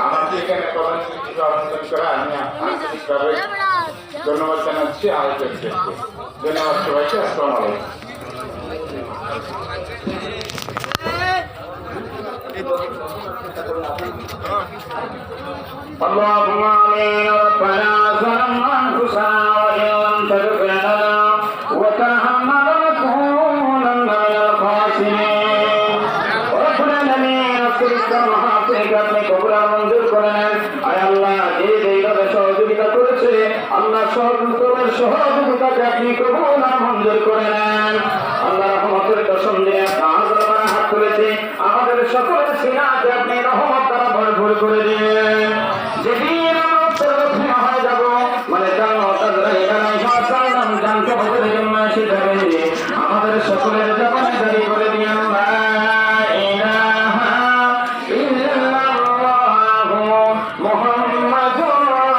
আমাদের এখানে আমি আন্তরিকভাবে ধন্যবাদ জানাচ্ছি আয়োজকদেরকে। ধন্যবাদ সবাইকে। আসসালামু আলাইকুম। اللهم آمين. ربنا ظلمنا أنفسنا وإن لم تغفر لنا وترحمنا لنكونن من الخاسرين. ربنا الذين أسرفت محافظك আপনি কবুল মঞ্জুর করে নেন। আয় আল্লাহ, যে যেইভাবে সহযোগিতা করেছে আল্লাহ সহযোগিতাকে আপনি কবুল মঞ্জুর করে নেন। আল্লাহ রহমতের কসম দিয়ে আপনার হাত তুলেছে, আমাদের সকলের সিনাতে আপনি রহমত দ্বারা ভরপুর করে দিন। যেদিন আমরা উত্তরদক্ষিণ হয়ে যাব, মানে জানো জানতে হবে